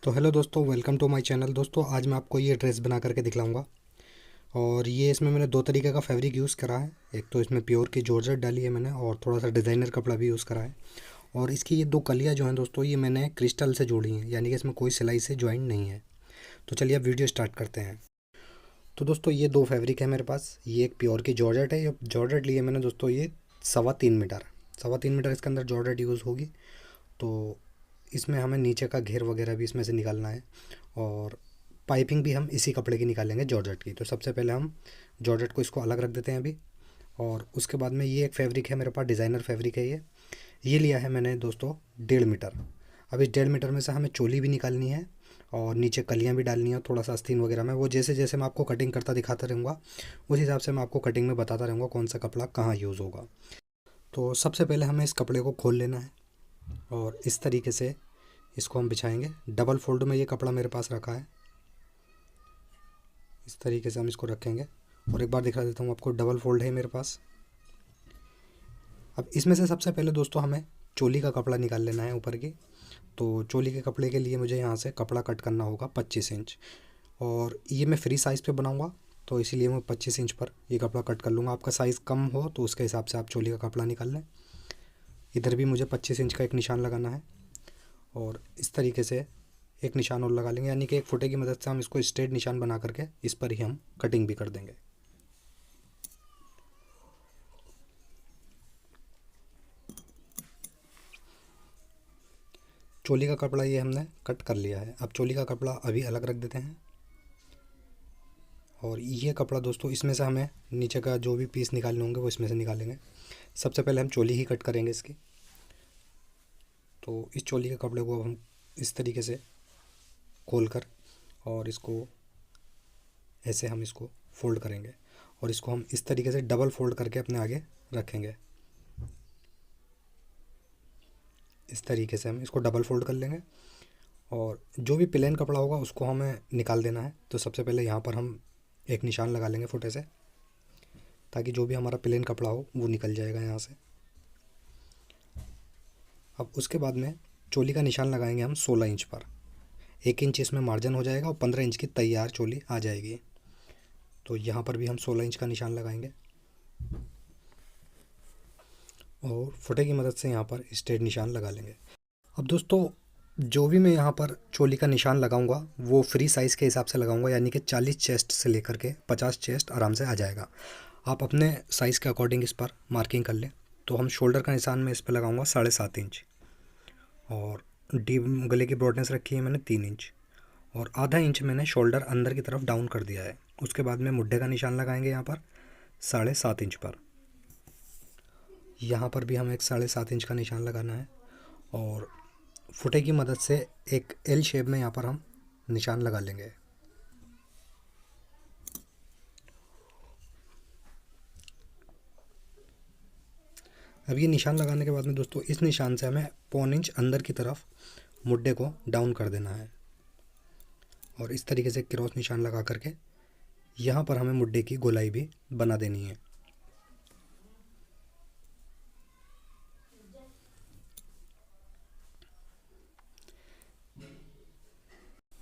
तो हेलो दोस्तों, welcome to my channel. दोस्तों आज मैं आपको ये ड्रेस बना करके दिखलाऊंगा। और ये इसमें मैंने दो तरीके का फैब्रिक यूज़ करा है। एक तो इसमें प्योर की जॉर्जेट डाली है मैंने, और थोड़ा सा डिज़ाइनर कपड़ा भी यूज़ करा है। और इसकी ये दो कलियाँ जो हैं दोस्तों, ये मैंने क्रिस्टल से जोड़ी हैं, यानी कि इसमें कोई सिलाई से ज्वाइन नहीं है। तो चलिए अब वीडियो स्टार्ट करते हैं। तो दोस्तों ये दो फैब्रिक है मेरे पास। ये एक प्योर की जॉर्जेट है। ये जॉर्जेट ली है मैंने दोस्तों, ये 3.25 मीटर, 3.25 मीटर इसके अंदर जॉर्जेट यूज़ होगी। तो इसमें हमें नीचे का घेर वगैरह भी इसमें से निकालना है, और पाइपिंग भी हम इसी कपड़े की निकालेंगे जॉर्जेट की। तो सबसे पहले हम जॉर्जेट को इसको अलग रख देते हैं अभी। और उसके बाद में ये एक फैब्रिक है मेरे पास, डिज़ाइनर फैब्रिक है ये लिया है मैंने दोस्तों 1.5 मीटर। अब इस 1.5 मीटर में से हमें चोली भी निकालनी है, और नीचे कलियाँ भी डालनी है, थोड़ा सा आस्तीन वगैरह में। वो जैसे जैसे मैं आपको कटिंग करता दिखाता रहूँगा, उस हिसाब से मैं आपको कटिंग में बताता रहूँगा कौन सा कपड़ा कहाँ यूज़ होगा। तो सबसे पहले हमें इस कपड़े को खोल लेना है, और इस तरीके से इसको हम बिछाएंगे। डबल फोल्ड में ये कपड़ा मेरे पास रखा है, इस तरीके से हम इसको रखेंगे। और एक बार दिखा देता हूँ आपको, डबल फोल्ड है मेरे पास। अब इसमें से सबसे पहले दोस्तों हमें चोली का कपड़ा निकाल लेना है ऊपर की। तो चोली के कपड़े के लिए मुझे यहाँ से कपड़ा कट करना होगा 25 इंच। और ये मैं फ्री साइज़ पे बनाऊँगा, तो इसीलिए मैं 25 इंच पर ये कपड़ा कट कर लूँगा। आपका साइज़ कम हो तो उसके हिसाब से आप चोली का कपड़ा निकाल लें। इधर भी मुझे 25 इंच का एक निशान लगाना है, और इस तरीके से एक निशान और लगा लेंगे, यानी कि एक फुटे की मदद से हम इसको स्ट्रेट निशान बना करके इस पर ही हम कटिंग भी कर देंगे। चोली का कपड़ा ये हमने कट कर लिया है। अब चोली का कपड़ा अभी अलग रख देते हैं। और ये कपड़ा दोस्तों, इसमें से हमें नीचे का जो भी पीस निकालने होंगे वो इसमें से निकालेंगे। सबसे पहले हम चोली ही कट करेंगे इसकी। तो इस चोली के कपड़े को अब हम इस तरीके से खोल कर, और इसको ऐसे हम इसको फोल्ड करेंगे, और इसको हम इस तरीके से डबल फोल्ड करके अपने आगे रखेंगे। इस तरीके से हम इसको डबल फोल्ड कर लेंगे, और जो भी प्लेन कपड़ा होगा उसको हमें निकाल देना है। तो सबसे पहले यहाँ पर हम एक निशान लगा लेंगे फुटे से, ताकि जो भी हमारा प्लेन कपड़ा हो वो निकल जाएगा यहाँ से। अब उसके बाद में चोली का निशान लगाएंगे हम 16 इंच पर। 1 इंच इसमें मार्जिन हो जाएगा, और 15 इंच की तैयार चोली आ जाएगी। तो यहाँ पर भी हम 16 इंच का निशान लगाएंगे, और फुटे की मदद से यहाँ पर स्ट्रेट निशान लगा लेंगे। अब दोस्तों जो भी मैं यहाँ पर चोली का निशान लगाऊंगा वो फ्री साइज़ के हिसाब से लगाऊंगा, यानी कि 40 चेस्ट से लेकर के 50 चेस्ट आराम से आ जाएगा। आप अपने साइज़ के अकॉर्डिंग इस पर मार्किंग कर लें। तो हम शोल्डर का निशान में इस पर लगाऊंगा 7.5 इंच, और डीप गले की ब्रॉडनेस रखी है मैंने 3 इंच, और आधा इंच मैंने शोल्डर अंदर की तरफ डाउन कर दिया है। उसके बाद में मुड्ढे का निशान लगाएंगे यहाँ पर 7.5 इंच पर। यहाँ पर भी हमें एक 7.5 इंच का निशान लगाना है, और फुटे की मदद से एक एल शेप में यहाँ पर हम निशान लगा लेंगे। अब ये निशान लगाने के बाद में दोस्तों इस निशान से हमें 1.25 इंच अंदर की तरफ मुड्ढे को डाउन कर देना है, और इस तरीके से क्रॉस निशान लगा करके यहाँ पर हमें मुड्ढे की गोलाई भी बना देनी है।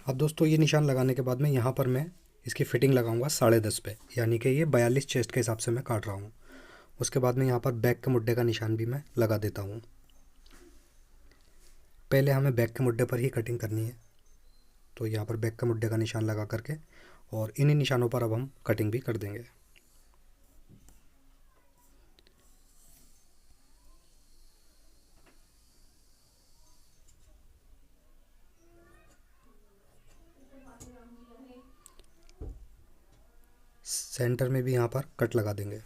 अब दोस्तों ये निशान लगाने के बाद में यहाँ पर मैं इसकी फ़िटिंग लगाऊंगा 10.5 पे, यानी कि ये 42 चेस्ट के हिसाब से मैं काट रहा हूँ। उसके बाद में यहाँ पर बैक के मुड्ढे का निशान भी मैं लगा देता हूँ। पहले हमें बैक के मुड्ढे पर ही कटिंग करनी है। तो यहाँ पर बैक के मुड्ढे का निशान लगा करके, और इन्हीं निशानों पर अब हम कटिंग भी कर देंगे। सेंटर में भी यहाँ पर कट लगा देंगे।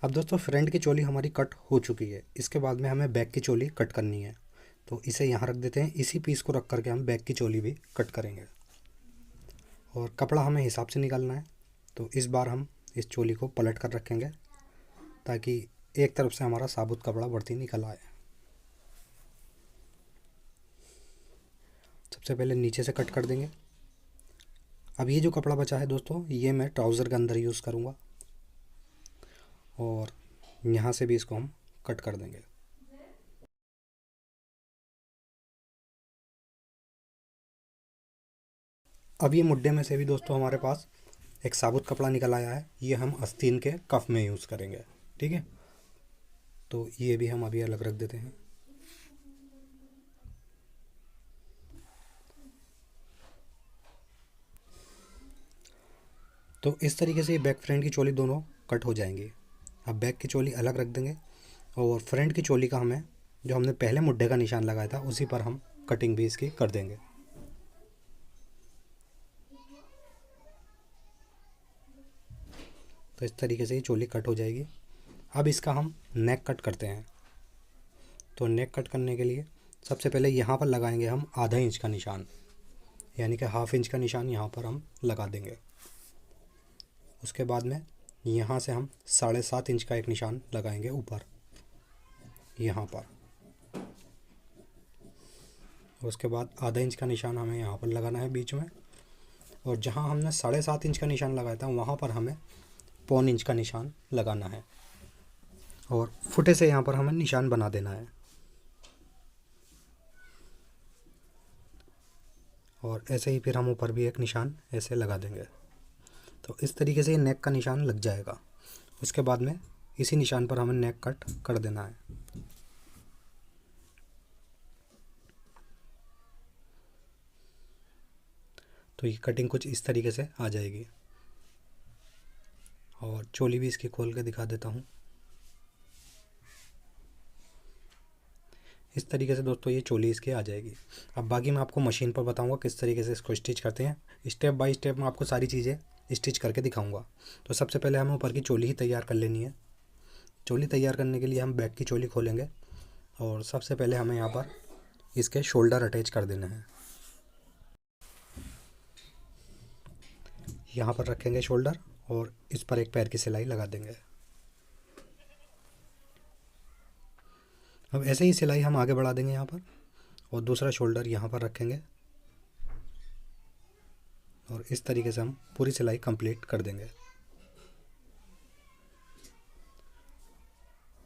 अब दोस्तों फ्रंट की चोली हमारी कट हो चुकी है। इसके बाद में हमें बैक की चोली कट करनी है। तो इसे यहाँ रख देते हैं। इसी पीस को रख करके हम बैक की चोली भी कट करेंगे, और कपड़ा हमें हिसाब से निकालना है। तो इस बार हम इस चोली को पलट कर रखेंगे, ताकि एक तरफ से हमारा साबुत कपड़ा बढ़ती निकल आए। सबसे पहले नीचे से कट कर देंगे। अब ये जो कपड़ा बचा है दोस्तों, ये मैं ट्राउज़र के अंदर यूज़ करूँगा, और यहाँ से भी इसको हम कट कर देंगे। अब ये मुड्ढे में से भी दोस्तों हमारे पास एक साबुत कपड़ा निकल आया है। ये हम आस्तीन के कफ में यूज़ करेंगे। ठीक है, तो ये भी हम अभी अलग रख देते हैं। तो इस तरीके से ये बैक फ्रंट की चोली दोनों कट हो जाएंगी। अब बैक की चोली अलग रख देंगे और फ्रंट की चोली का हमें जो हमने पहले मुड्ढे का निशान लगाया था उसी पर हम कटिंग भी इसकी कर देंगे। तो इस तरीके से ये चोली कट हो जाएगी। अब इसका हम नेक कट करते हैं। तो नेक कट करने के लिए सबसे पहले यहाँ पर लगाएंगे हम आधा इंच का निशान, यानी कि हाफ इंच का निशान यहाँ पर हम लगा देंगे। उसके बाद में यहाँ से हम 7.5 इंच का एक निशान लगाएंगे ऊपर यहाँ पर। उसके बाद आधा इंच का निशान हमें यहाँ पर लगाना है बीच में, और जहाँ हमने 7.5 इंच का निशान लगाया था वहाँ पर हमें 1.25 इंच का निशान लगाना है, और फुटे से यहाँ पर हमें निशान बना देना है। और ऐसे ही फिर हम ऊपर भी एक निशान ऐसे लगा देंगे। तो इस तरीके से ये नेक का निशान लग जाएगा। उसके बाद में इसी निशान पर हमें नेक कट कर देना है। तो ये कटिंग कुछ इस तरीके से आ जाएगी। और चोली भी इसकी खोल के दिखा देता हूँ। इस तरीके से दोस्तों ये चोली इसकी आ जाएगी। अब बाकी मैं आपको मशीन पर बताऊंगा किस तरीके से इसको स्टिच करते हैं। स्टेप बाय स्टेप मैं आपको सारी चीज़ें स्टिच करके दिखाऊंगा। तो सबसे पहले हमें ऊपर की चोली ही तैयार कर लेनी है। चोली तैयार करने के लिए हम बैक की चोली खोलेंगे और सबसे पहले हमें यहाँ पर इसके शोल्डर अटैच कर देना है। यहाँ पर रखेंगे शोल्डर और इस पर एक पैर की सिलाई लगा देंगे। अब ऐसे ही सिलाई हम आगे बढ़ा देंगे यहाँ पर, और दूसरा शोल्डर यहाँ पर रखेंगे और इस तरीके से हम पूरी सिलाई कंप्लीट कर देंगे।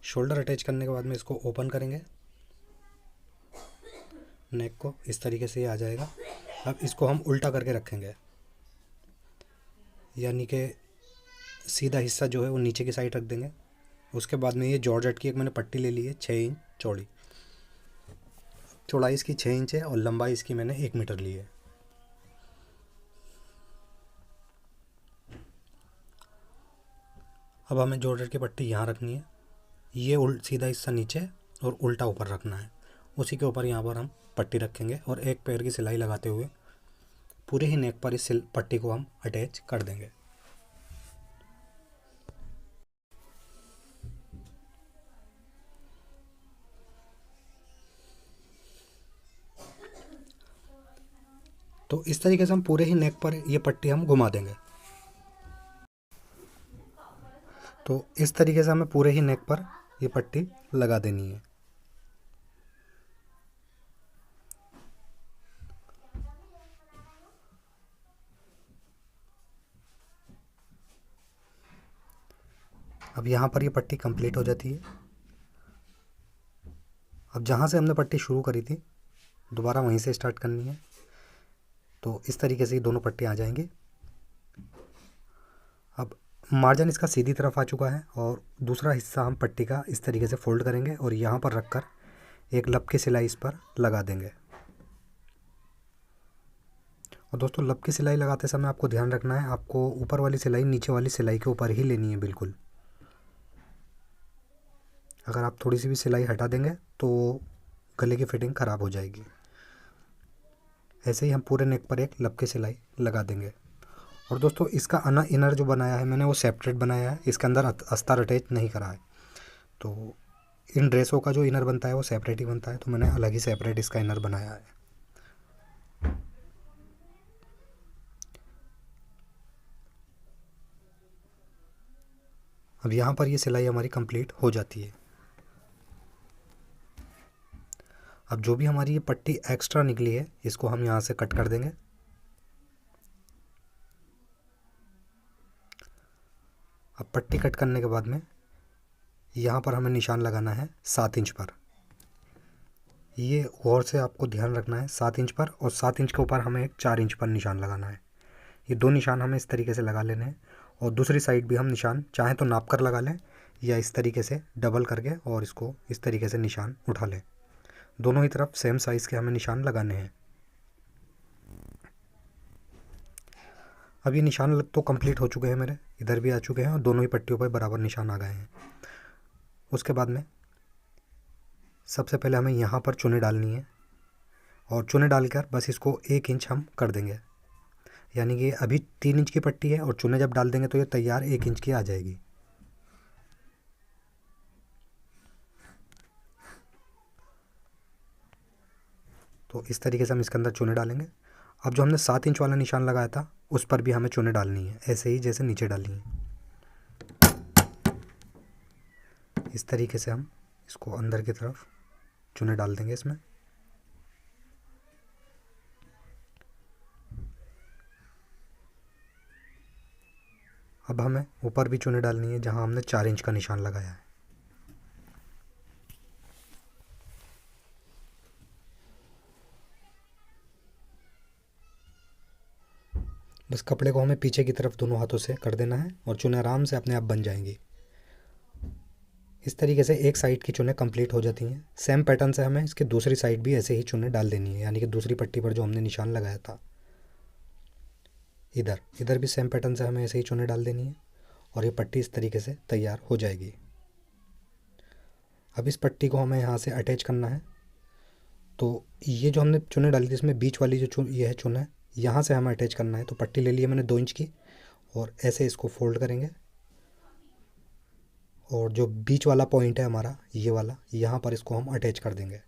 शोल्डर अटैच करने के बाद में इसको ओपन करेंगे, नेक को इस तरीके से आ जाएगा। अब इसको हम उल्टा करके रखेंगे, यानी कि सीधा हिस्सा जो है वो नीचे की साइड रख देंगे। उसके बाद में ये जॉर्जेट की एक मैंने पट्टी ले ली है 6 इंच चौड़ी। चौड़ाई इसकी 6 इंच है और लंबाई इसकी मैंने 1 मीटर ली है। अब हमें जॉर्जेट की पट्टी यहाँ रखनी है। ये सीधा हिस्सा नीचे और उल्टा ऊपर रखना है। उसी के ऊपर यहाँ पर हम पट्टी रखेंगे और एक पैर की सिलाई लगाते हुए पूरे ही नेक पर इस पट्टी को हम अटैच कर देंगे। तो इस तरीके से हम पूरे ही नेक पर ये पट्टी हम घुमा देंगे। तो इस तरीके से हमें पूरे ही नेक पर ये पट्टी लगा देनी है। अब यहाँ पर ये पट्टी कंप्लीट हो जाती है। अब जहाँ से हमने पट्टी शुरू करी थी दोबारा वहीं से स्टार्ट करनी है। तो इस तरीके से ये दोनों पट्टी आ जाएंगी। अब मार्जिन इसका सीधी तरफ आ चुका है और दूसरा हिस्सा हम पट्टी का इस तरीके से फोल्ड करेंगे और यहाँ पर रखकर एक लब की सिलाई इस पर लगा देंगे। और दोस्तों लब की सिलाई लगाते समय आपको ध्यान रखना है, आपको ऊपर वाली सिलाई नीचे वाली सिलाई के ऊपर ही लेनी है बिल्कुल। अगर आप थोड़ी सी भी सिलाई हटा देंगे तो गले की फिटिंग ख़राब हो जाएगी। ऐसे ही हम पूरे नेक पर एक लब की सिलाई लगा देंगे। और दोस्तों इसका इनर जो बनाया है मैंने वो सेपरेट बनाया है, इसके अंदर अस्तर अटैच नहीं करा है। तो इन ड्रेसों का जो इनर बनता है वो सेपरेट ही बनता है, तो मैंने अलग ही सेपरेट इसका इनर बनाया है। अब यहाँ पर ये सिलाई हमारी कंप्लीट हो जाती है। अब जो भी हमारी ये पट्टी एक्स्ट्रा निकली है इसको हम यहाँ से कट कर देंगे। अब पट्टी कट करने के बाद में यहाँ पर हमें निशान लगाना है 7 इंच पर। ये और से आपको ध्यान रखना है 7 इंच पर, और 7 इंच के ऊपर हमें एक 4 इंच पर निशान लगाना है। ये 2 निशान हमें इस तरीके से लगा लेने हैं। और दूसरी साइड भी हम निशान चाहें तो नाप कर लगा लें, या इस तरीके से डबल करके और इसको इस तरीके से निशान उठा लें। दोनों ही तरफ सेम साइज़ के हमें निशान लगाने हैं। अब ये निशान तो कंप्लीट हो चुके हैं मेरे, इधर भी आ चुके हैं और दोनों ही पट्टियों पर बराबर निशान आ गए हैं। उसके बाद में सबसे पहले हमें यहाँ पर चुने डालनी है, और चुने डालकर बस इसको 1 इंच हम कर देंगे। यानी कि अभी 3 इंच की पट्टी है और चुने जब डाल देंगे तो ये तैयार 1 इंच की आ जाएगी। तो इस तरीके से हम इसके अंदर चुने डालेंगे। अब जो हमने 7 इंच वाला निशान लगाया था उस पर भी हमें चुने डालनी है, ऐसे ही जैसे नीचे डाली है। इस तरीके से हम इसको अंदर की तरफ चुने डाल देंगे इसमें। अब हमें ऊपर भी चुने डालनी है जहां हमने 4 इंच का निशान लगाया है। बस कपड़े को हमें पीछे की तरफ दोनों हाथों से कर देना है और चुने आराम से अपने आप बन जाएंगी। इस तरीके से एक साइड की चुने कंप्लीट हो जाती हैं। सेम पैटर्न से हमें इसकी दूसरी साइड भी ऐसे ही चुने डाल देनी है, यानी कि दूसरी पट्टी पर जो हमने निशान लगाया था इधर इधर भी सेम पैटर्न से हमें ऐसे ही चुने डाल देनी है, और ये पट्टी इस तरीके से तैयार हो जाएगी। अब इस पट्टी को हमें यहाँ से अटैच करना है। तो ये जो हमने चुने डाली थी इसमें बीच वाली जो ये है चुना, यहाँ से हमें अटैच करना है। तो पट्टी ले ली है मैंने 2 इंच की, और ऐसे इसको फोल्ड करेंगे, और जो बीच वाला पॉइंट है हमारा ये वाला, यहाँ पर इसको हम अटैच कर देंगे,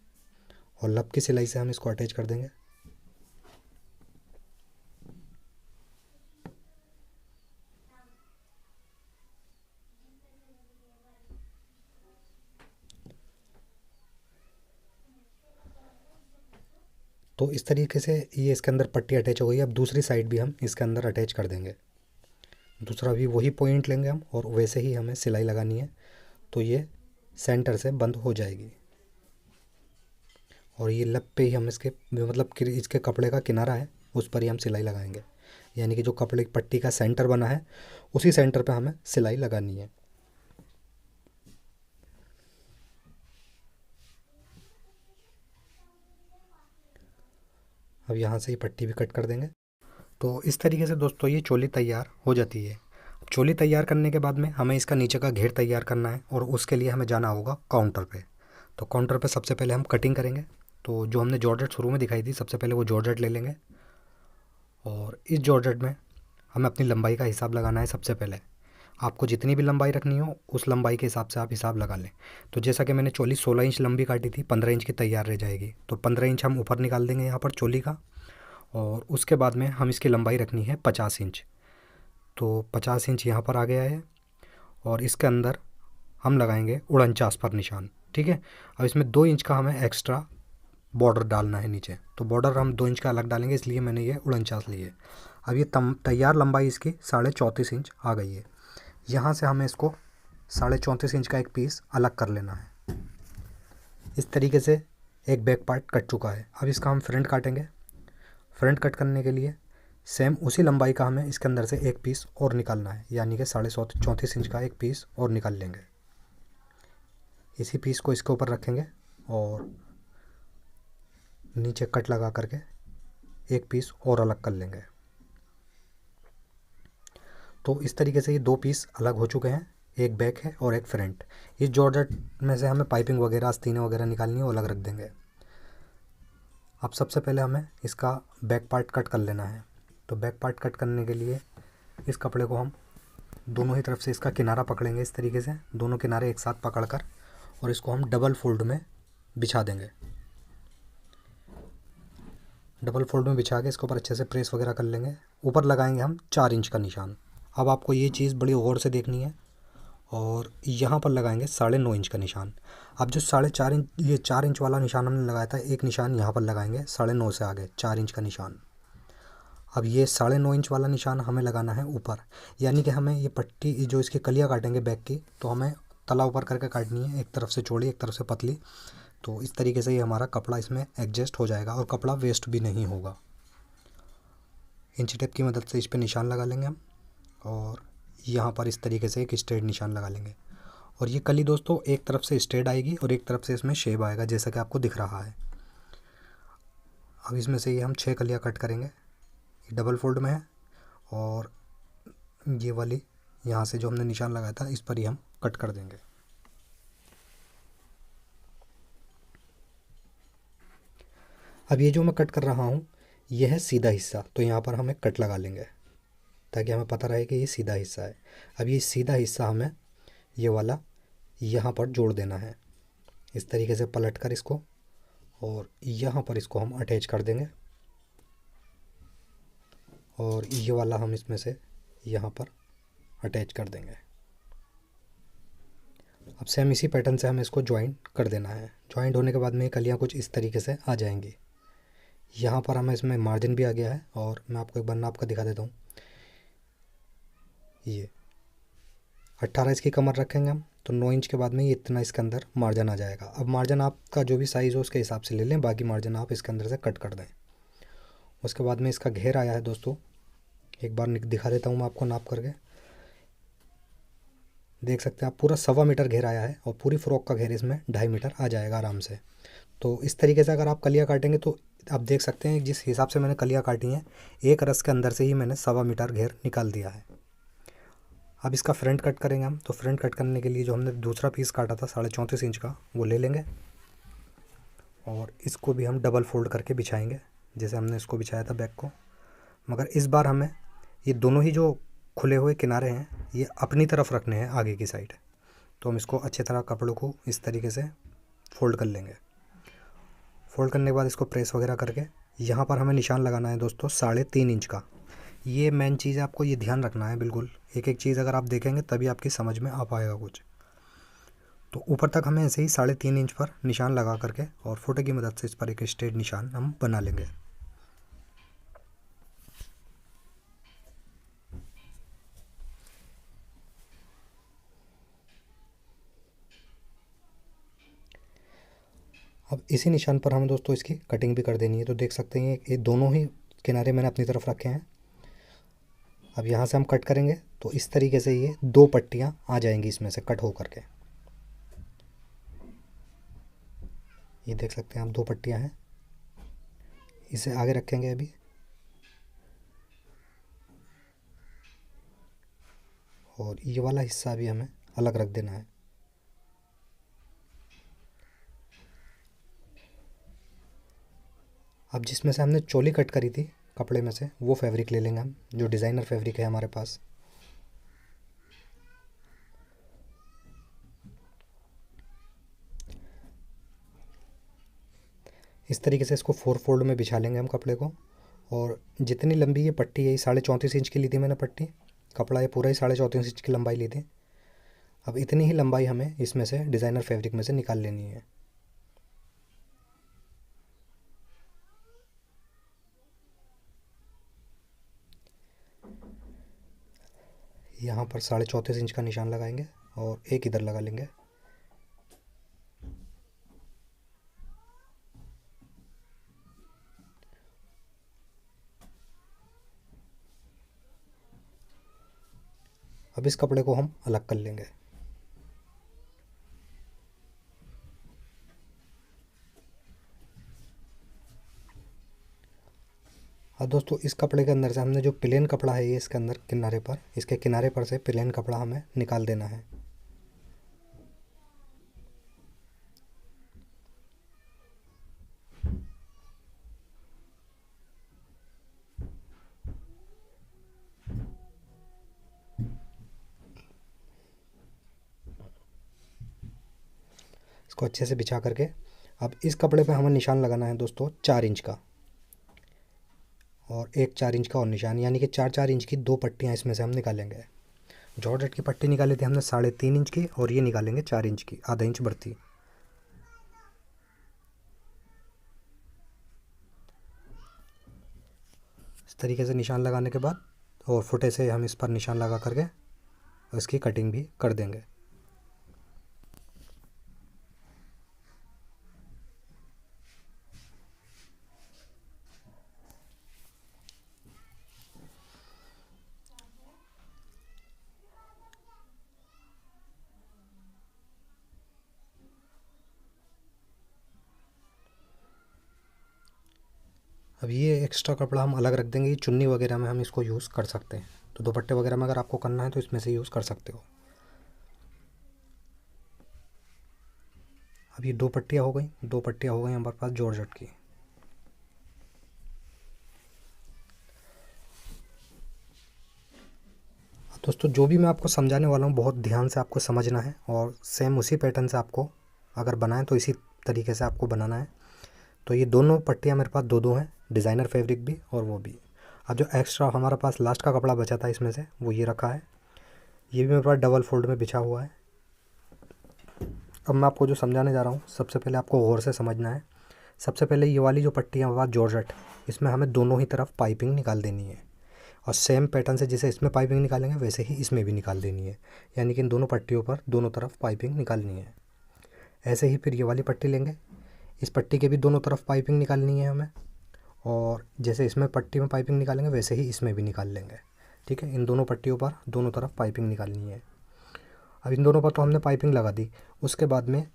और लब की सिलाई से हम इसको अटैच कर देंगे। तो इस तरीके से ये इसके अंदर पट्टी अटैच हो गई। अब दूसरी साइड भी हम इसके अंदर अटैच कर देंगे। दूसरा भी वही पॉइंट लेंगे हम, और वैसे ही हमें सिलाई लगानी है। तो ये सेंटर से बंद हो जाएगी, और ये लब पे ही हम इसके मतलब कि इसके कपड़े का किनारा है उस पर ही हम सिलाई लगाएंगे। यानी कि जो कपड़े की पट्टी का सेंटर बना है उसी सेंटर पे हमें सिलाई लगानी है। अब यहाँ से ये पट्टी भी कट कर देंगे। तो इस तरीके से दोस्तों ये चोली तैयार हो जाती है। चोली तैयार करने के बाद में हमें इसका नीचे का घेर तैयार करना है, और उसके लिए हमें जाना होगा काउंटर पे। तो काउंटर पे सबसे पहले हम कटिंग करेंगे। तो जो हमने जॉर्जेट शुरू में दिखाई थी, सबसे पहले वो जॉर्जेट ले लेंगे, और इस जॉर्जेट में हमें अपनी लंबाई का हिसाब लगाना है। सबसे पहले आपको जितनी भी लंबाई रखनी हो उस लंबाई के हिसाब से आप हिसाब लगा लें। तो जैसा कि मैंने चोली 16 इंच लंबी काटी थी, 15 इंच की तैयार रह जाएगी। तो 15 इंच हम ऊपर निकाल देंगे यहाँ पर चोली का, और उसके बाद में हम इसकी लंबाई रखनी है 50 इंच। तो 50 इंच यहाँ पर आ गया है, और इसके अंदर हम लगाएंगे 49 पर निशान। ठीक है। अब इसमें 2 इंच का हमें एक्स्ट्रा बॉर्डर डालना है नीचे। तो बॉर्डर हम 2 इंच का अलग डालेंगे, इसलिए मैंने ये 49 ली है। अब ये तैयार लंबाई इसकी 34.5 इंच आ गई है। यहाँ से हमें इसको 34.5 इंच का एक पीस अलग कर लेना है। इस तरीके से एक बैक पार्ट कट चुका है। अब इसका हम फ्रंट काटेंगे। फ्रंट कट करने के लिए सेम उसी लंबाई का हमें इसके अंदर से एक पीस और निकालना है, यानी कि 34.5 इंच का एक पीस और निकाल लेंगे। इसी पीस को इसके ऊपर रखेंगे और नीचे कट लगा करके एक पीस और अलग कर लेंगे। तो इस तरीके से ये 2 पीस अलग हो चुके हैं, एक बैक है और एक फ्रंट। इस जॉर्जेट में से हमें पाइपिंग वगैरह आस्तीनें वगैरह निकालनी है, वो अलग रख देंगे। अब सबसे पहले हमें इसका बैक पार्ट कट कर लेना है। तो बैक पार्ट कट करने के लिए इस कपड़े को हम दोनों ही तरफ से इसका किनारा पकड़ेंगे, इस तरीके से दोनों किनारे एक साथ पकड़कर, और इसको हम डबल फोल्ड में बिछा देंगे। डबल फोल्ड में बिछा के इसके ऊपर अच्छे से प्रेस वगैरह कर लेंगे। ऊपर लगाएंगे हम 4 इंच का निशान। अब आपको ये चीज़ बड़ी गौर से देखनी है, और यहाँ पर लगाएंगे 9.5 इंच का निशान। अब जो 4.5 इंच, ये 4 इंच वाला निशान हमने लगाया था, एक निशान यहाँ पर लगाएंगे 9.5 से आगे 4 इंच का निशान। अब ये 9.5 इंच वाला निशान हमें लगाना है ऊपर, यानी कि हमें ये पट्टी जो इसकी कलियाँ काटेंगे बैक की, तो हमें तला ऊपर करके काटनी है, एक तरफ से चौड़ी एक तरफ से पतली, तो इस तरीके से ये हमारा कपड़ा इसमें एडजस्ट हो जाएगा और कपड़ा वेस्ट भी नहीं होगा। इंची टेप की मदद से इस पर निशान लगा लेंगे हम और यहाँ पर इस तरीके से एक स्ट्रेट निशान लगा लेंगे। और ये कली दोस्तों एक तरफ से स्ट्रेट आएगी और एक तरफ से इसमें शेप आएगा, जैसा कि आपको दिख रहा है। अब इसमें से ये हम 6 कलियाँ कट करेंगे। ये डबल फोल्ड में है और ये वाली यहाँ से जो हमने निशान लगाया था इस पर ही हम कट कर देंगे। अब ये जो मैं कट कर रहा हूँ ये है सीधा हिस्सा, तो यहाँ पर हम एक कट लगा लेंगे ताकि हमें पता रहे कि ये सीधा हिस्सा है। अब ये सीधा हिस्सा हमें ये वाला यहाँ पर जोड़ देना है, इस तरीके से पलट कर इसको, और यहाँ पर इसको हम अटैच कर देंगे और ये वाला हम इसमें से यहाँ पर अटैच कर देंगे। अब सेम इसी पैटर्न से हमें इसको ज्वाइंट कर देना है। ज्वाइंट होने के बाद में ये कलियाँ कुछ इस तरीके से आ जाएंगी। यहाँ पर हमें इसमें मार्जिन भी आ गया है और मैं आपको एक बार नाप का दिखा देता हूँ। ये 18 इसकी कमर रखेंगे हम, तो 9 इंच के बाद में ये इतना इसके अंदर मार्जिन आ जाएगा। अब मार्जिन आपका जो भी साइज़ हो उसके हिसाब से ले लें, बाकी मार्जिन आप इसके अंदर से कट कर दें। उसके बाद में इसका घेर आया है दोस्तों, एक बार दिखा देता हूँ मैं आपको नाप करके। देख सकते हैं आप, पूरा 1.25 मीटर घेर आया है और पूरी फ्रॉक का घेर इसमें 2.5 मीटर आ जाएगा आराम से। तो इस तरीके से अगर आप कलियाँ काटेंगे तो आप देख सकते हैं जिस हिसाब से मैंने कलियाँ काटी हैं, एक रस के अंदर से ही मैंने 1.25 मीटर घेर निकाल दिया है। अब इसका फ्रंट कट करेंगे हम, तो फ्रंट कट करने के लिए जो हमने दूसरा पीस काटा था 34.5 इंच का, वो ले लेंगे और इसको भी हम डबल फोल्ड करके बिछाएंगे जैसे हमने इसको बिछाया था बैक को। मगर इस बार हमें ये दोनों ही जो खुले हुए किनारे हैं ये अपनी तरफ रखने हैं आगे की साइड। तो हम इसको अच्छी तरह कपड़ों को इस तरीके से फ़ोल्ड कर लेंगे। फ़ोल्ड करने के बाद इसको प्रेस वगैरह करके यहाँ पर हमें निशान लगाना है दोस्तों 3.5 इंच का। ये मेन चीज़ है, आपको ये ध्यान रखना है बिल्कुल। एक एक चीज़ अगर आप देखेंगे तभी आपकी समझ में आ पाएगा कुछ। तो ऊपर तक हमें ऐसे ही 3.5 इंच पर निशान लगा करके और फोटे की मदद से इस पर एक स्ट्रेट निशान हम बना लेंगे। अब इसी निशान पर हमें दोस्तों इसकी कटिंग भी कर देनी है। तो देख सकते हैं ये दोनों ही किनारे मैंने अपनी तरफ रखे हैं। अब यहाँ से हम कट करेंगे तो इस तरीके से ये 2 पट्टियाँ आ जाएंगी इसमें से कट हो करके। ये देख सकते हैं आप 2 पट्टियाँ हैं। इसे आगे रखेंगे अभी और ये वाला हिस्सा भी हमें अलग रख देना है। अब जिसमें से हमने चोली कट करी थी कपड़े में से, वो फैब्रिक ले लेंगे हम, जो डिज़ाइनर फैब्रिक है हमारे पास। इस तरीके से इसको 4 फोल्ड में बिछा लेंगे हम कपड़े को। और जितनी लंबी ये पट्टी है, ये 34.5 इंच की ली थी मैंने पट्टी, कपड़ा ये पूरा ही 34.5 इंच की लंबाई ली थी। अब इतनी ही लंबाई हमें इसमें से डिज़ाइनर फैब्रिक में से निकाल लेनी है। यहाँ पर 34.5 इंच का निशान लगाएंगे और एक इधर लगा लेंगे। अब इस कपड़े को हम अलग कर लेंगे। अब दोस्तों इस कपड़े के अंदर से हमने जो प्लेन कपड़ा है ये इसके अंदर किनारे पर, इसके किनारे पर से प्लेन कपड़ा हमें निकाल देना है। इसको अच्छे से बिछा करके अब इस कपड़े पे हमें निशान लगाना है दोस्तों 4 इंच का और एक 4 इंच का और निशान, यानी कि 4-4 इंच की 2 पट्टियाँ इसमें से हम निकालेंगे। जॉर्जेट की पट्टी निकाली थी हमने 3.5 इंच की और ये निकालेंगे 4 इंच की, आधा इंच बढ़ती। इस तरीके से निशान लगाने के बाद और फुटे से हम इस पर निशान लगा करके इसकी कटिंग भी कर देंगे। अब ये एक्स्ट्रा कपड़ा हम अलग रख देंगे, ये चुन्नी वगैरह में हम इसको यूज़ कर सकते हैं। तो दुपट्टे वगैरह में अगर आपको करना है तो इसमें से यूज़ कर सकते हो। अब ये 2 पट्टियाँ हो गई, 2 पट्टियाँ हो गई हमारे पास जॉर्जेट की। दोस्तों जो भी मैं आपको समझाने वाला हूँ बहुत ध्यान से आपको समझना है, और सेम उसी पैटर्न से आपको अगर बनाएं तो इसी तरीके से आपको बनाना है। तो ये दोनों पट्टियाँ मेरे पास 2-2 हैं, डिज़ाइनर फैब्रिक भी और वो भी। अब जो एक्स्ट्रा हमारे पास लास्ट का कपड़ा बचा था इसमें से, वो ये रखा है। ये भी मेरे पास डबल फोल्ड में बिछा हुआ है। अब मैं आपको जो समझाने जा रहा हूँ सबसे पहले आपको गौर से समझना है। सबसे पहले ये वाली जो पट्टी है हमारे पास जॉर्जेट, इसमें हमें दोनों ही तरफ पाइपिंग निकाल देनी है, और सेम पैटर्न से जैसे इसमें पाइपिंग निकालेंगे वैसे ही इसमें भी निकाल देनी है। यानी कि इन दोनों पट्टियों पर दोनों तरफ पाइपिंग निकालनी है। ऐसे ही फिर ये वाली पट्टी लेंगे, इस पट्टी के भी दोनों तरफ पाइपिंग निकालनी है हमें, और जैसे इसमें पट्टी में पाइपिंग निकालेंगे वैसे ही इसमें भी निकाल लेंगे। ठीक है, इन दोनों पट्टियों पर दोनों तरफ पाइपिंग निकालनी है। अब इन दोनों पर तो हमने पाइपिंग लगा दी। उसके बाद में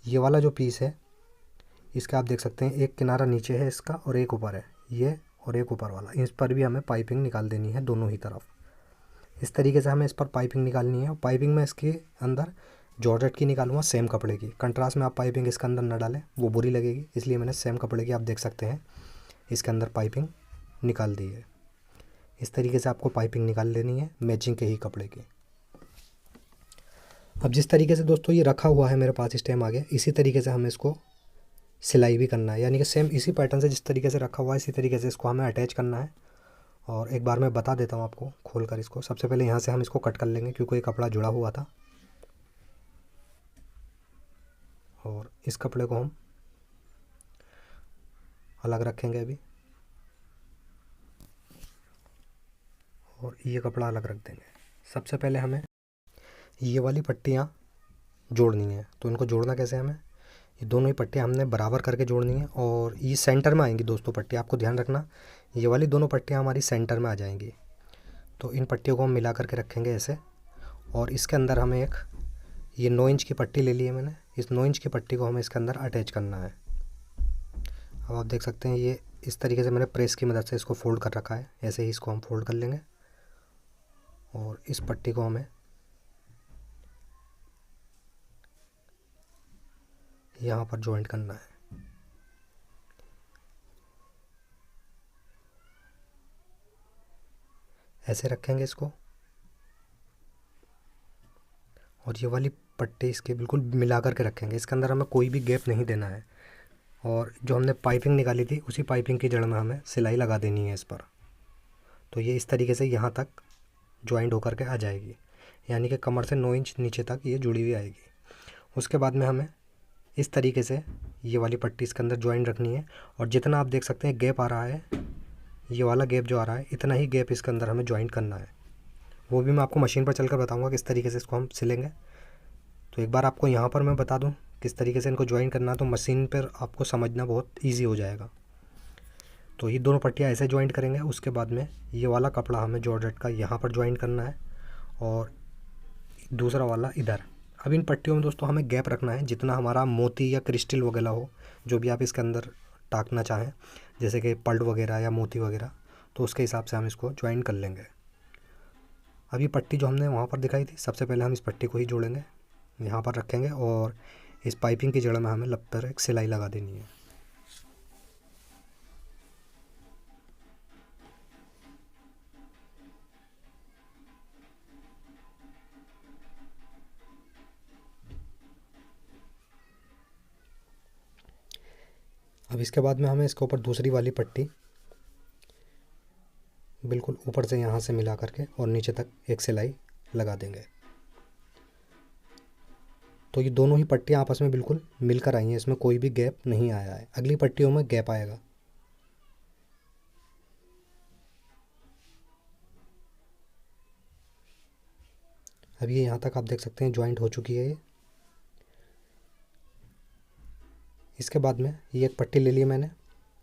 ये वाला जो पीस है इसका आप देख सकते हैं एक किनारा नीचे है इसका और एक ऊपर है, ये और एक ऊपर वाला, इस पर भी हमें पाइपिंग निकाल देनी है दोनों ही तरफ। इस तरीके से हमें इस पर पाइपिंग निकालनी है, और पाइपिंग में इसके अंदर जॉर्जेट की निकालूंगा सेम कपड़े की। कंट्रास्ट में आप पाइपिंग इसके अंदर न डालें, वो बुरी लगेगी, इसलिए मैंने सेम कपड़े की आप देख सकते हैं इसके अंदर पाइपिंग निकाल दी है। इस तरीके से आपको पाइपिंग निकाल लेनी है मैचिंग के ही कपड़े की। अब जिस तरीके से दोस्तों ये रखा हुआ है मेरे पास स्टेम आगे, इसी तरीके से हमें इसको सिलाई भी करना है। यानी कि सेम इसी पैटर्न से जिस तरीके से रखा हुआ है इसी तरीके से इसको हमें अटैच करना है। और एक बार मैं बता देता हूँ आपको खोल कर इसको। सबसे पहले यहाँ से हम इसको कट कर लेंगे क्योंकि ये कपड़ा जुड़ा हुआ था, और इस कपड़े को हम अलग रखेंगे अभी, और ये कपड़ा अलग रख देंगे। सबसे पहले हमें ये वाली पट्टियाँ जोड़नी है। तो इनको जोड़ना कैसे हमें, ये दोनों ही पट्टियाँ हमने बराबर करके जोड़नी है, और ये सेंटर में आएंगी दोस्तों पट्टी, आपको ध्यान रखना ये वाली दोनों पट्टियाँ हमारी सेंटर में आ जाएंगी। तो इन पट्टियों को हम मिला करके रखेंगे ऐसे, और इसके अंदर हमें एक ये 9 इंच की पट्टी ले ली है मैंने, इस 9 इंच की पट्टी को हमें इसके अंदर अटैच करना है। अब आप देख सकते हैं ये इस तरीके से मैंने प्रेस की मदद से इसको फोल्ड कर रखा है, ऐसे ही इसको हम फोल्ड कर लेंगे, और इस पट्टी को हमें यहाँ पर जॉइंट करना है। ऐसे रखेंगे इसको, और ये वाली पट्टी इसके बिल्कुल मिला करके रखेंगे। इसके अंदर हमें कोई भी गैप नहीं देना है, और जो हमने पाइपिंग निकाली थी उसी पाइपिंग की जड़ में हमें सिलाई लगा देनी है इस पर। तो ये इस तरीके से यहाँ तक जॉइंट होकर के आ जाएगी, यानी कि कमर से 9 इंच नीचे तक ये जुड़ी हुई आएगी। उसके बाद में हमें इस तरीके से ये वाली पट्टी इसके अंदर जॉइंट रखनी है, और जितना आप देख सकते हैं गैप आ रहा है, ये वाला गैप जो आ रहा है इतना ही गैप इसके अंदर हमें जॉइंट करना है। वो भी मैं आपको मशीन पर चलकर बताऊंगा किस तरीके से इसको हम सिलेंगे। तो एक बार आपको यहाँ पर मैं बता दूँ किस तरीके से इनको जॉइंट करना है, तो मशीन पर आपको समझना बहुत ईजी हो जाएगा। तो ये दोनों पट्टियाँ ऐसे जॉइंट करेंगे। उसके बाद में ये वाला कपड़ा हमें जॉर्जेट का यहाँ पर जॉइंट करना है, और दूसरा वाला इधर। अब इन पट्टियों में दोस्तों हमें गैप रखना है, जितना हमारा मोती या क्रिस्टल वगैरह हो, जो भी आप इसके अंदर टाकना चाहें, जैसे कि पर्ल वगैरह या मोती वगैरह, तो उसके हिसाब से हम इसको ज्वाइन कर लेंगे। अब ये पट्टी जो हमने वहाँ पर दिखाई थी, सबसे पहले हम इस पट्टी को ही जोड़ेंगे, यहाँ पर रखेंगे, और इस पाइपिंग की जड़ में हमें लब पर एक सिलाई लगा देनी है। अब इसके बाद में हमें इसके ऊपर दूसरी वाली पट्टी बिल्कुल ऊपर से यहाँ से मिला करके और नीचे तक एक सिलाई लगा देंगे। तो ये दोनों ही पट्टियाँ आपस में बिल्कुल मिलकर आई हैं, इसमें कोई भी गैप नहीं आया है। अगली पट्टियों में गैप आएगा। अब ये यहाँ तक आप देख सकते हैं जॉइंट हो चुकी है ये। इसके बाद में ये एक पट्टी ले ली मैंने,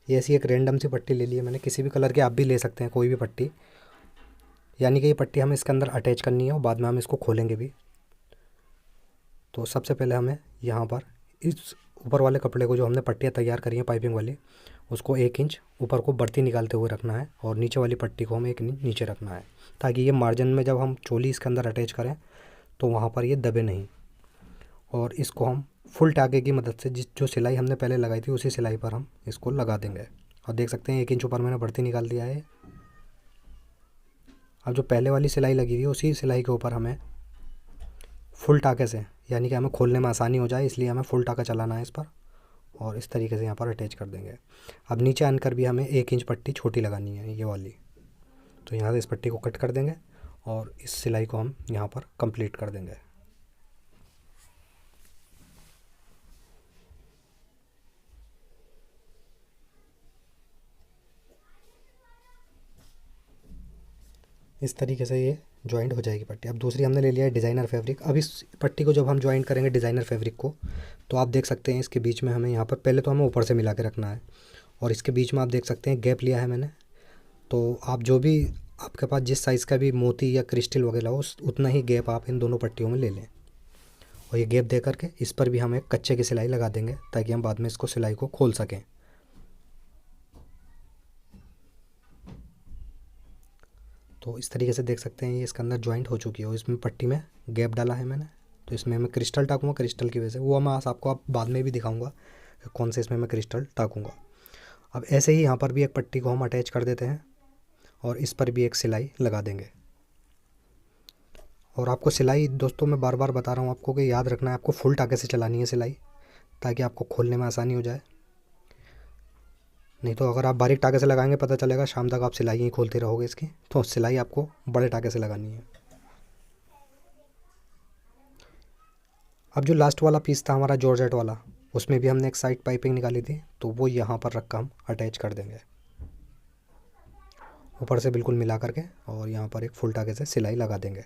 ये ऐसी एक रैंडम सी पट्टी ले ली है मैंने, किसी भी कलर की आप भी ले सकते हैं, कोई भी पट्टी। यानी कि ये पट्टी हमें इसके अंदर अटैच करनी है और बाद में हम इसको खोलेंगे भी। तो सबसे पहले हमें यहाँ पर इस ऊपर वाले कपड़े को, जो हमने पट्टियाँ तैयार करी हैं पाइपिंग वाली, उसको 1 इंच ऊपर को बढ़ती निकालते हुए रखना है और नीचे वाली पट्टी को हमें 1 इंच नीचे रखना है, ताकि ये मार्जिन में जब हम चोली इसके अंदर अटैच करें तो वहाँ पर ये दबे नहीं। और इसको हम फुल टाके की मदद से जो सिलाई हमने पहले लगाई थी उसी सिलाई पर हम इसको लगा देंगे। और देख सकते हैं 1 इंच ऊपर मैंने बढ़ती निकाल दिया है। अब जो पहले वाली सिलाई लगी हुई है उसी सिलाई के ऊपर हमें फुल टाके से, यानी कि हमें खोलने में आसानी हो जाए इसलिए हमें फुल टाका चलाना है इस पर, और इस तरीके से यहाँ पर अटैच कर देंगे। अब नीचे आनकर भी हमें 1 इंच पट्टी छोटी लगानी है, ये वाली। तो यहाँ से इस पट्टी को कट कर देंगे और इस सिलाई को हम यहाँ पर कंप्लीट कर देंगे। इस तरीके से ये जॉइंट हो जाएगी पट्टी। अब दूसरी हमने ले लिया है डिज़ाइनर फैब्रिक। अब इस पट्टी को जब हम जॉइंट करेंगे डिज़ाइनर फैब्रिक को, तो आप देख सकते हैं इसके बीच में हमें यहाँ पर पहले तो हमें ऊपर से मिला के रखना है, और इसके बीच में आप देख सकते हैं गैप लिया है मैंने। तो आप जो भी आपके पास जिस साइज़ का भी मोती या क्रिस्टल वगैरह हो उतना ही गैप आप इन दोनों पट्टियों में ले लें। और ये गैप दे करके इस पर भी हम एक कच्चे की सिलाई लगा देंगे ताकि हम बाद में इसको सिलाई को खोल सकें। तो इस तरीके से देख सकते हैं ये इसके अंदर जॉइंट हो चुकी है, और इसमें पट्टी में गैप डाला है मैंने। तो इसमें मैं क्रिस्टल टाकूंगा, क्रिस्टल की वजह से वो मैं आपको बाद में भी दिखाऊंगा कौन से इसमें मैं क्रिस्टल टाकूंगा। अब ऐसे ही यहाँ पर भी एक पट्टी को हम अटैच कर देते हैं और इस पर भी एक सिलाई लगा देंगे। और आपको सिलाई दोस्तों मैं बार बार बता रहा हूँ आपको कि याद रखना है, आपको फुल टाके से चलानी है सिलाई, ताकि आपको खोलने में आसानी हो जाए। नहीं तो अगर आप बारीक टाके से लगाएंगे पता चलेगा शाम तक आप सिलाई ही खोलते रहोगे इसकी। तो सिलाई आपको बड़े टाके से लगानी है। अब जो लास्ट वाला पीस था हमारा जॉर्जेट वाला, उसमें भी हमने एक साइड पाइपिंग निकाली थी, तो वो यहाँ पर रख कर हम अटैच कर देंगे ऊपर से बिल्कुल मिला करके, और यहाँ पर एक फुल टाके से सिलाई लगा देंगे।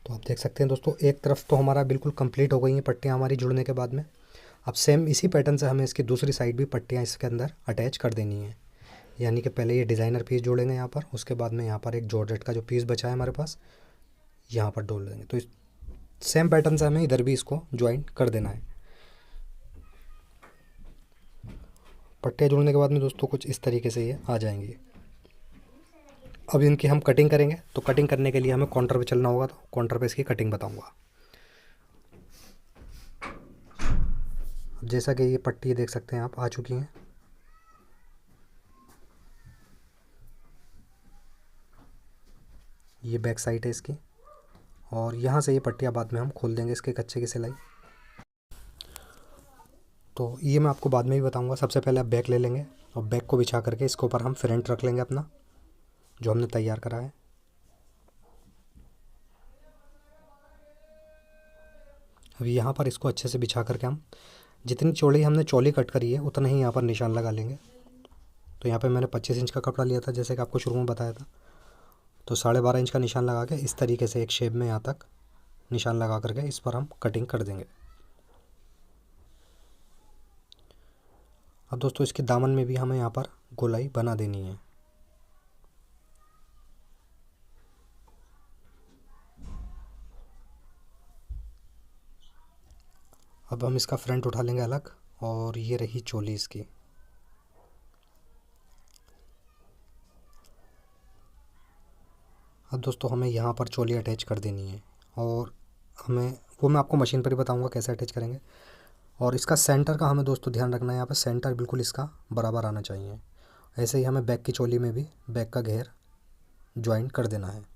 तो आप देख सकते हैं दोस्तों एक तरफ तो हमारा बिल्कुल कंप्लीट हो गई हैं पट्टियाँ हमारी जुड़ने के बाद में। अब सेम इसी पैटर्न से हमें इसकी दूसरी साइड भी पट्टियाँ इसके अंदर अटैच कर देनी है। यानी कि पहले ये डिज़ाइनर पीस जोड़ेंगे यहाँ पर, उसके बाद में यहाँ पर एक जॉर्जेट का जो पीस बचा है हमारे पास यहाँ पर जोड़ देंगे। तो इस सेम पैटर्न से हमें इधर भी इसको ज्वाइंट कर देना है। पट्टियाँ जोड़ने के बाद में दोस्तों कुछ इस तरीके से ये आ जाएंगी। अब इनकी हम कटिंग करेंगे, तो कटिंग करने के लिए हमें काउंटर पे चलना होगा, तो काउंटर पे इसकी कटिंग बताऊंगा। अब जैसा कि ये पट्टी देख सकते हैं आप आ चुकी हैं। ये बैक साइड है इसकी, और यहाँ से ये पट्टियाँ बाद में हम खोल देंगे इसके कच्चे की सिलाई। तो ये मैं आपको बाद में भी बताऊंगा। सबसे पहले आप बैक ले लेंगे और बैक को बिछा करके इसके ऊपर हम फ्रंट रख लेंगे अपना जो हमने तैयार करा है। अभी यहाँ पर इसको अच्छे से बिछा करके हम जितनी चौड़ी हमने चौली कट करी है उतना ही यहाँ पर निशान लगा लेंगे। तो यहाँ पे मैंने 25 इंच का कपड़ा लिया था जैसे कि आपको शुरू में बताया था, तो 12.5 इंच का निशान लगा के इस तरीके से एक शेप में यहाँ तक निशान लगा करके इस पर हम कटिंग कर देंगे। अब दोस्तों इसके दामन में भी हमें यहाँ पर गोलाई बना देनी है। अब हम इसका फ्रंट उठा लेंगे अलग, और ये रही चोली इसकी। अब दोस्तों हमें यहाँ पर चोली अटैच कर देनी है, और हमें वो मैं आपको मशीन पर ही बताऊंगा कैसे अटैच करेंगे। और इसका सेंटर का हमें दोस्तों ध्यान रखना है, यहाँ पर सेंटर बिल्कुल इसका बराबर आना चाहिए। ऐसे ही हमें बैक की चोली में भी बैक का घेर ज्वाइंट कर देना है।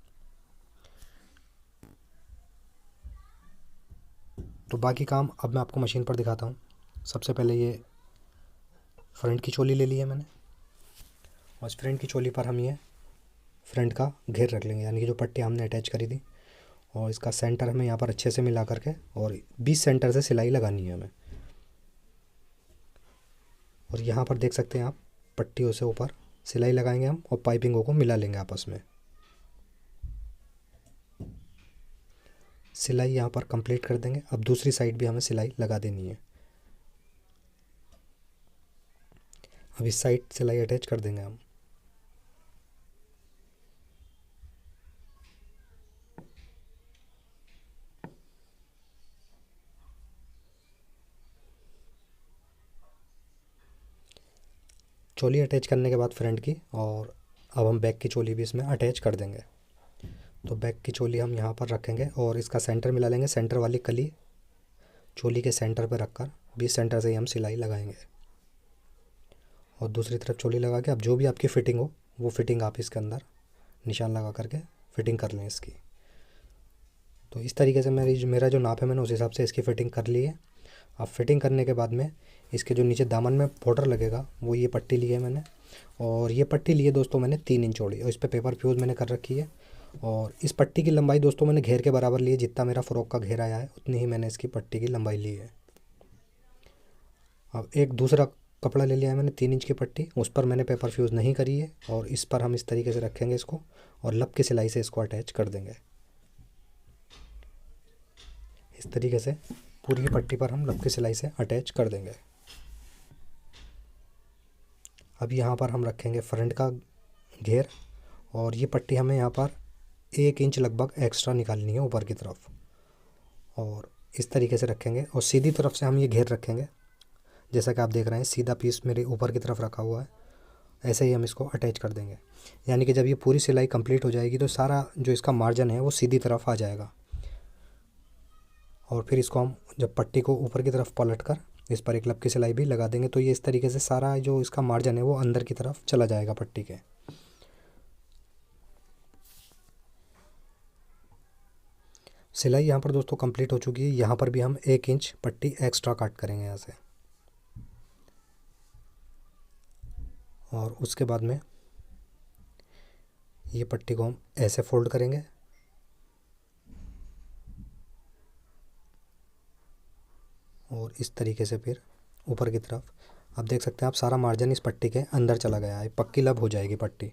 तो बाकी काम अब मैं आपको मशीन पर दिखाता हूँ। सबसे पहले ये फ्रंट की चोली ले ली है मैंने, और इस फ्रंट की चोली पर हम ये फ्रंट का घेर रख लेंगे, यानी कि जो पट्टी हमने अटैच करी थी, और इसका सेंटर हमें यहाँ पर अच्छे से मिला करके और 20 सेंटर से सिलाई लगानी है हमें। और यहाँ पर देख सकते हैं आप पट्टियों से ऊपर सिलाई लगाएंगे हम और पाइपिंगों को मिला लेंगे आपस में। सिलाई यहाँ पर कंप्लीट कर देंगे। अब दूसरी साइड भी हमें सिलाई लगा देनी है। अब इस साइड सिलाई अटैच कर देंगे हम। चोली अटैच करने के बाद फ्रंट की, और अब हम बैक की चोली भी इसमें अटैच कर देंगे। तो बैक की चोली हम यहाँ पर रखेंगे और इसका सेंटर मिला लेंगे। सेंटर वाली कली चोली के सेंटर पर रखकर बीच सेंटर से ही हम सिलाई लगाएंगे, और दूसरी तरफ चोली लगा के अब जो भी आपकी फ़िटिंग हो वो फ़िटिंग आप इसके अंदर निशान लगा करके फ़िटिंग कर लें इसकी। तो इस तरीके से मेरा जो नाप है मैंने उस हिसाब से इसकी फ़िटिंग कर ली है। अब फिटिंग करने के बाद में इसके जो नीचे दामन में बॉर्डर लगेगा वो ये पट्टी ली है मैंने, और ये पट्टी ली है दोस्तों मैंने 3 इंच चौड़ी, और इस पर पेपर फ्यूज़ मैंने कर रखी है। और इस पट्टी की लंबाई दोस्तों मैंने घेर के बराबर ली है, जितना मेरा फ़्रॉक का घेर आया है उतनी ही मैंने इसकी पट्टी की लंबाई ली है। अब एक दूसरा कपड़ा ले लिया है मैंने 3 इंच की पट्टी, उस पर मैंने पेपर फ्यूज़ नहीं करी है, और इस पर हम इस तरीके से रखेंगे इसको, और लब की सिलाई से इसको अटैच कर देंगे। इस तरीके से पूरी पट्टी पर हम लब की सिलाई से अटैच कर देंगे। अब यहाँ पर हम रखेंगे फ्रंट का घेर, और ये पट्टी हमें यहाँ पर 1 इंच लगभग एक्स्ट्रा निकालनी है ऊपर की तरफ, और इस तरीके से रखेंगे। और सीधी तरफ से हम ये घेर रखेंगे, जैसा कि आप देख रहे हैं सीधा पीस मेरे ऊपर की तरफ रखा हुआ है, ऐसे ही हम इसको अटैच कर देंगे। यानी कि जब ये पूरी सिलाई कंप्लीट हो जाएगी तो सारा जो इसका मार्जिन है वो सीधी तरफ आ जाएगा, और फिर इसको हम जब पट्टी को ऊपर की तरफ पलट कर इस पर एक लब की सिलाई भी लगा देंगे, तो ये इस तरीके से सारा जो इसका मार्जिन है वो अंदर की तरफ चला जाएगा पट्टी के। सिलाई यहाँ पर दोस्तों कंप्लीट हो चुकी है। यहाँ पर भी हम 1 इंच पट्टी एक्स्ट्रा काट करेंगे यहाँ से, और उसके बाद में ये पट्टी को हम ऐसे फोल्ड करेंगे, और इस तरीके से फिर ऊपर की तरफ आप देख सकते हैं, आप सारा मार्जिन इस पट्टी के अंदर चला गया है, पक्की लब हो जाएगी पट्टी।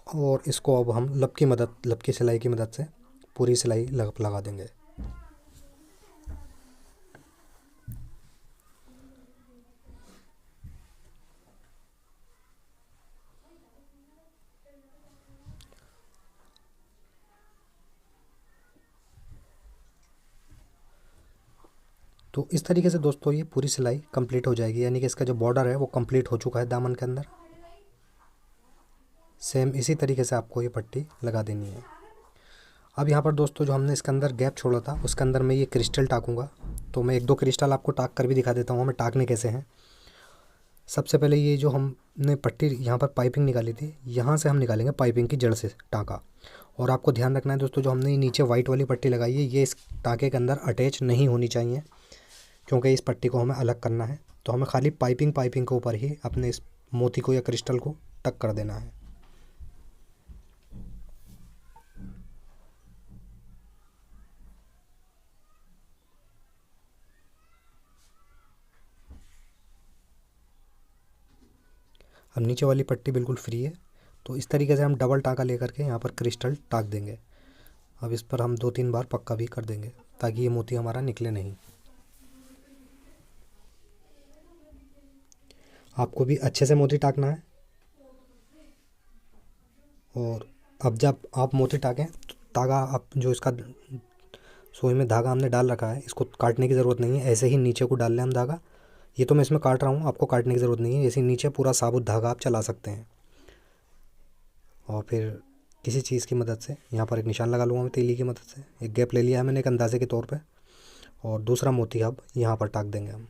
और इसको अब हम लब की सिलाई की मदद से पूरी सिलाई लगा देंगे। तो इस तरीके से दोस्तों ये पूरी सिलाई कंप्लीट हो जाएगी, यानी कि इसका जो बॉर्डर है वो कंप्लीट हो चुका है दामन के अंदर। सेम इसी तरीके से आपको ये पट्टी लगा देनी है। अब यहाँ पर दोस्तों जो हमने इसके अंदर गैप छोड़ा था उसके अंदर मैं ये क्रिस्टल टाकूंगा, तो मैं 1-2 क्रिस्टल आपको टाक कर भी दिखा देता हूँ हमें टाकने कैसे हैं। सबसे पहले ये जो हमने पट्टी यहाँ पर पाइपिंग निकाली थी, यहाँ से हम निकालेंगे पाइपिंग की जड़ से टाँका। और आपको ध्यान रखना है दोस्तों, जो हमने नीचे वाइट वाली पट्टी लगाई है ये इस टाँके के अंदर अटैच नहीं होनी चाहिए, क्योंकि इस पट्टी को हमें अलग करना है। तो हमें खाली पाइपिंग के ऊपर ही अपने इस मोती को या क्रिस्टल को टक कर देना है। अब नीचे वाली पट्टी बिल्कुल फ्री है, तो इस तरीके से हम डबल टाँका लेकर के यहाँ पर क्रिस्टल टाक देंगे। अब इस पर हम 2-3 बार पक्का भी कर देंगे ताकि ये मोती हमारा निकले नहीं। आपको भी अच्छे से मोती टाकना है, और अब जब आप मोती टाकें तो धागा आप जो इसका सुई में धागा हमने डाल रखा है इसको काटने की ज़रूरत नहीं है, ऐसे ही नीचे को डाल लें हम धागा। ये तो मैं इसमें काट रहा हूँ, आपको काटने की ज़रूरत नहीं है, ऐसे ही नीचे पूरा साबुत धागा आप चला सकते हैं। और फिर किसी चीज़ की मदद से यहाँ पर एक निशान लगा लूँगा मैं तीली की मदद से। एक गैप ले लिया है मैंने एक अंदाजे के तौर पे, और दूसरा मोती अब यहाँ पर टाक देंगे हम।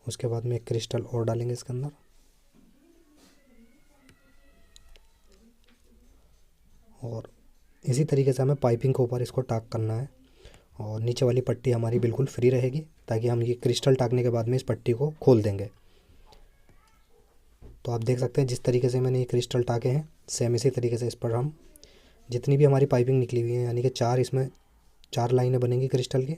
उसके बाद में एक क्रिस्टल और डालेंगे इसके अंदर, और इसी तरीके से हमें पाइपिंग के ऊपर इसको टाक करना है, और नीचे वाली पट्टी हमारी बिल्कुल फ्री रहेगी ताकि हम ये क्रिस्टल टाकने के बाद में इस पट्टी को खोल देंगे। तो आप देख सकते हैं जिस तरीके से मैंने ये क्रिस्टल टाके हैं सेम इसी तरीके से इस पर हम जितनी भी हमारी पाइपिंग निकली हुई है, यानी कि 4 इसमें 4 लाइनें बनेंगी क्रिस्टल की।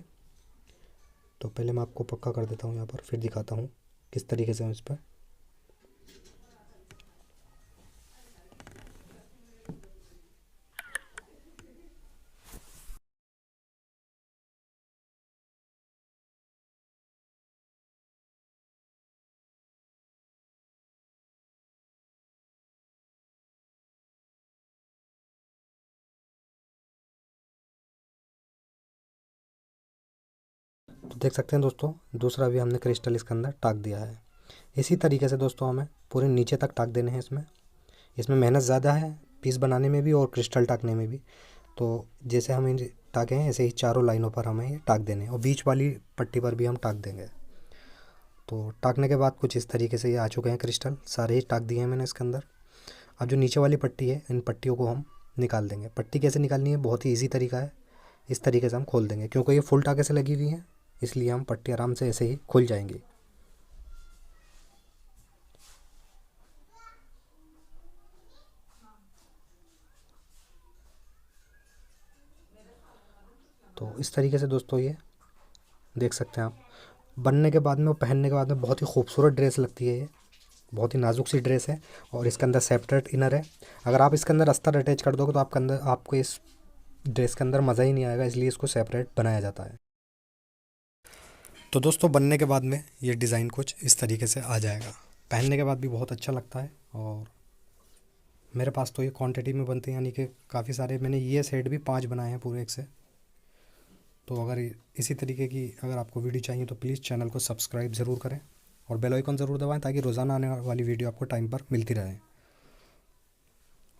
तो पहले मैं आपको पक्का कर देता हूँ यहाँ पर, फिर दिखाता हूँ किस तरीके से हम इस पर तो देख सकते हैं दोस्तों, दूसरा भी हमने क्रिस्टल इसके अंदर टाक दिया है। इसी तरीके से दोस्तों हमें पूरे नीचे तक टाक देने हैं। इसमें मेहनत ज़्यादा है पीस बनाने में भी और क्रिस्टल टाकने में भी। तो जैसे हम इन टाके हैं ऐसे ही चारों लाइनों पर हमें ये टाक देने हैं, और बीच वाली पट्टी पर भी हम टाक देंगे। तो टाकने के बाद कुछ इस तरीके से ये आ चुके हैं क्रिस्टल, सारे ही टाक दिए हैं मैंने इसके अंदर। अब जो नीचे वाली पट्टी है, इन पट्टियों को हम निकाल देंगे। पट्टी कैसे निकालनी है, बहुत ही ईजी तरीका है। इस तरीके से हम खोल देंगे, क्योंकि ये फुल टाके से लगी हुई हैं, इसलिए हम पट्टी आराम से ऐसे ही खुल जाएंगी। तो इस तरीके से दोस्तों ये देख सकते हैं आप, बनने के बाद में और पहनने के बाद में बहुत ही खूबसूरत ड्रेस लगती है ये। बहुत ही नाजुक सी ड्रेस है, और इसके अंदर सेपरेट इनर है। अगर आप इसके अंदर अस्तर अटैच कर दोगे तो आपको इस ड्रेस के अंदर मज़ा ही नहीं आएगा, इसलिए इसको सेपरेट बनाया जाता है। तो दोस्तों बनने के बाद में ये डिज़ाइन कुछ इस तरीके से आ जाएगा। पहनने के बाद भी बहुत अच्छा लगता है, और मेरे पास तो ये क्वांटिटी में बनते हैं, यानी कि काफ़ी सारे। मैंने ये सेट भी 5 बनाए हैं पूरे एक से। तो अगर इसी तरीके की अगर आपको वीडियो चाहिए तो प्लीज़ चैनल को सब्सक्राइब ज़रूर करें और बेल आइकन ज़रूर दबाएं, ताकि रोज़ाना आने वाली वीडियो आपको टाइम पर मिलती रहे।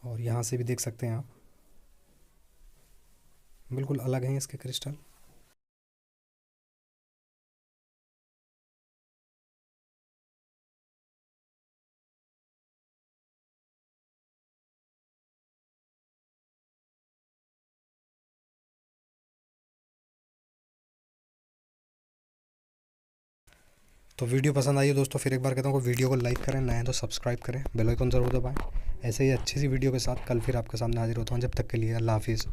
और यहाँ से भी देख सकते हैं आप, बिल्कुल अलग हैं इसके क्रिस्टल। तो वीडियो पसंद आई हो दोस्तों, फिर एक बार कहता हूँ कि वीडियो को लाइक करें, नए हैं तो सब्सक्राइब करें, बेल आइकन ज़रूर दबाएं। ऐसे ही अच्छी सी वीडियो के साथ कल फिर आपके सामने हाजिर होता हूँ। जब तक के लिए अल्लाह हाफिज़।